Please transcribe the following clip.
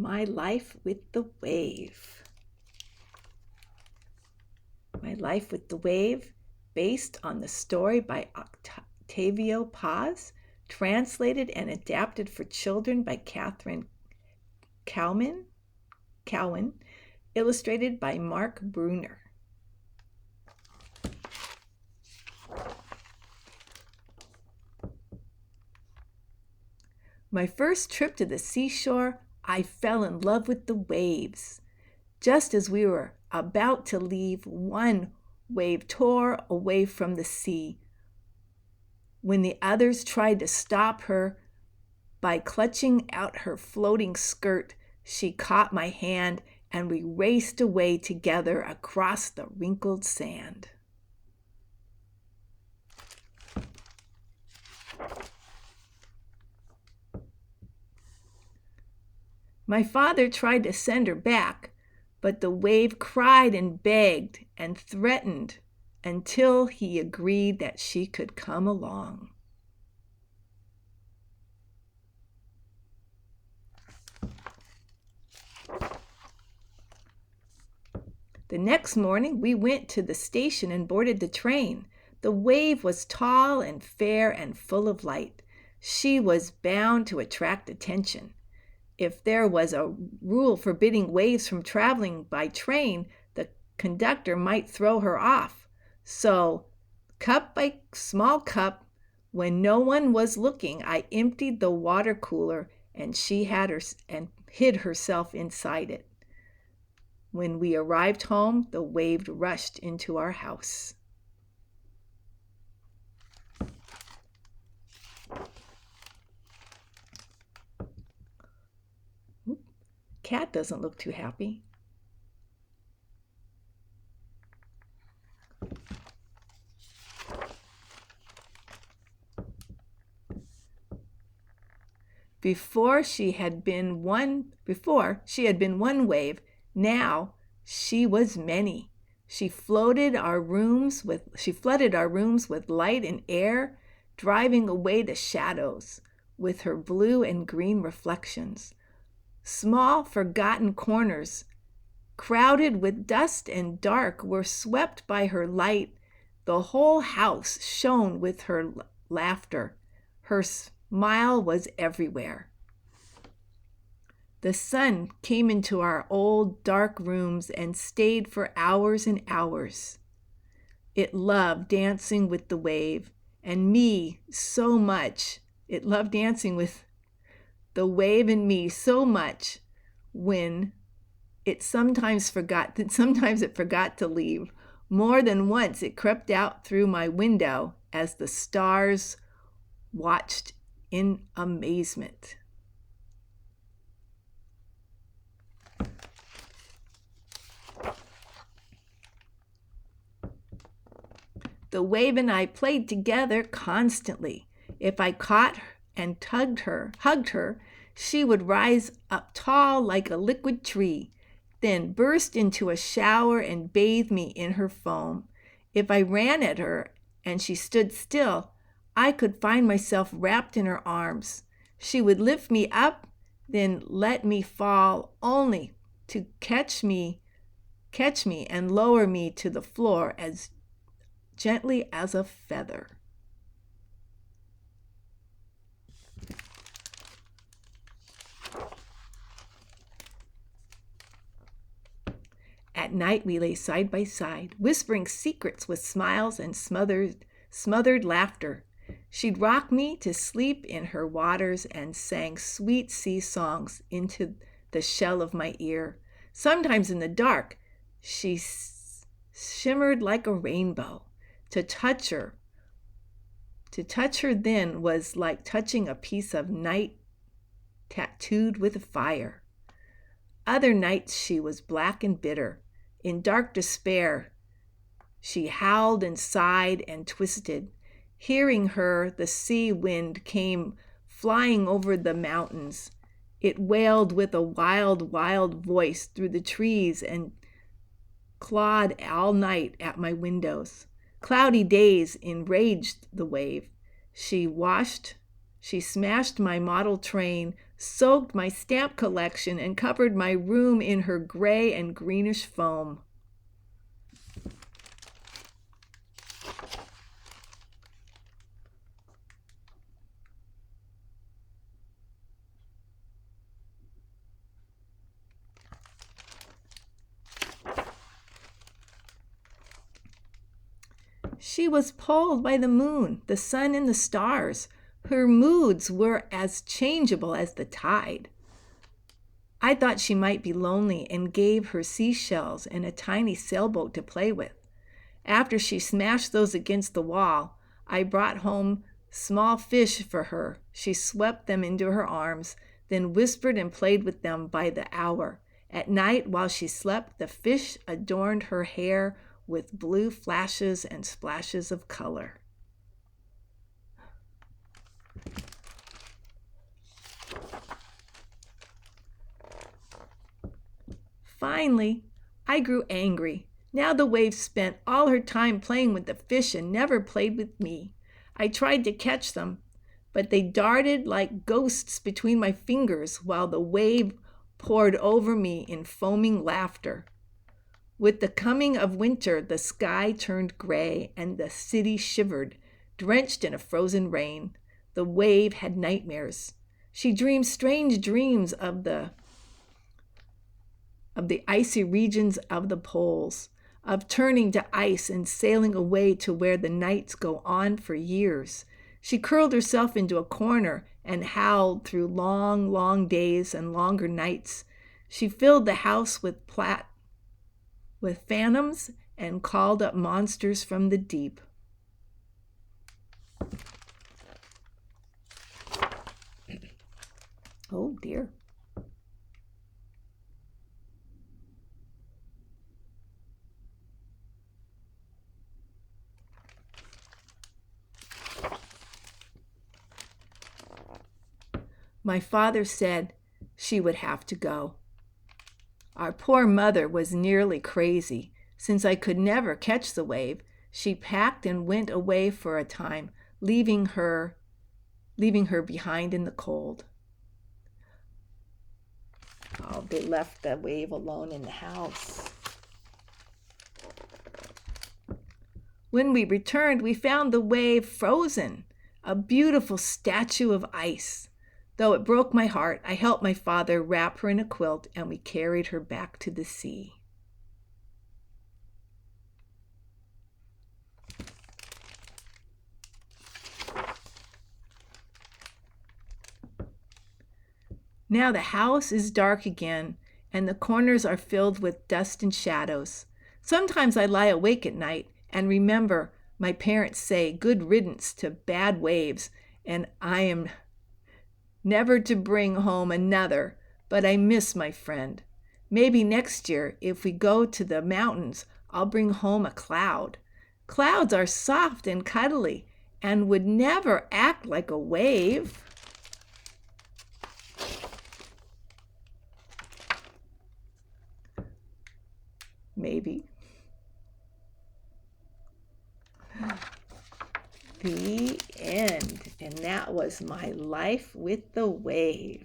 My Life with the Wave. My Life with the Wave, based on the story by Octavio Paz, translated and adapted for children by Catherine Cowan, illustrated by Mark Bruner. My first trip to the seashore, I fell in love with the waves. Just as we were about to leave, one wave tore away from the sea. When the others tried to stop her by clutching out her floating skirt, she caught my hand and we raced away together across the wrinkled sand. My father tried to send her back, but the wave cried and begged and threatened until he agreed that she could come along. The next morning, we went to the station and boarded the train. The wave was tall and fair and full of light. She was bound to attract attention. If there was a rule forbidding waves from traveling by train, the conductor might throw her off. So, cup by small cup, when no one was looking, I emptied the water cooler and she hid herself inside it. When we arrived home, the wave rushed into our house. Cat doesn't look too happy. Before she had been one wave, now she was many. She flooded our rooms with light and air, driving away the shadows with her blue and green reflections. Small, forgotten corners, crowded with dust and dark, were swept by her light. The whole house shone with her laughter. Her smile was everywhere. The sun came into our old, dark rooms and stayed for hours and hours. It loved dancing with the wave, and me so much. It loved dancing with the wave and me so much when sometimes it forgot to leave. More than once it crept out through my window as the stars watched in amazement. The wave and I played together constantly. If I caught her and hugged her, she would rise up tall like a liquid tree, then burst into a shower and bathe me in her foam. If I ran at her and she stood still, I could find myself wrapped in her arms. She would lift me up, then let me fall, only to catch me and lower me to the floor as gently as a feather. At night we lay side by side, whispering secrets with smiles and smothered laughter. She'd rock me to sleep in her waters and sang sweet sea songs into the shell of my ear. Sometimes in the dark, she shimmered like a rainbow. To touch her then was like touching a piece of night tattooed with fire. Other nights she was black and bitter. In dark despair, she howled and sighed and twisted. Hearing her, the sea wind came flying over the mountains. It wailed with a wild, wild voice through the trees and clawed all night at my windows. Cloudy days enraged the wave. She smashed my model train soaked my stamp collection, and covered my room in her gray and greenish foam. She was pulled by the moon, the sun, and the stars. Her moods were as changeable as the tide. I thought she might be lonely and gave her seashells and a tiny sailboat to play with. After she smashed those against the wall, I brought home small fish for her. She swept them into her arms, then whispered and played with them by the hour. At night, while she slept, the fish adorned her hair with blue flashes and splashes of color. Finally, I grew angry. Now the wave spent all her time playing with the fish and never played with me. I tried to catch them, but they darted like ghosts between my fingers while the wave poured over me in foaming laughter. With the coming of winter, the sky turned gray and the city shivered, drenched in a frozen rain. The wave had nightmares. She dreamed strange dreams of the icy regions of the poles, of turning to ice and sailing away to where the nights go on for years. She curled herself into a corner and howled through long, long days and longer nights. She filled the house with phantoms and called up monsters from the deep. Oh dear. My father said she would have to go. Our poor mother was nearly crazy. Since I could never catch the wave, she packed and went away for a time, leaving her behind in the cold. Oh, they left the wave alone in the house. When we returned, we found the wave frozen, a beautiful statue of ice. Though it broke my heart, I helped my father wrap her in a quilt, and we carried her back to the sea. Now the house is dark again, and the corners are filled with dust and shadows. Sometimes I lie awake at night and remember my parents say good riddance to bad waves, and I am never to bring home another, but I miss my friend. Maybe next year, if we go to the mountains, I'll bring home a cloud. Clouds are soft and cuddly and would never act like a wave. Maybe. The end. And that was my life with the wave.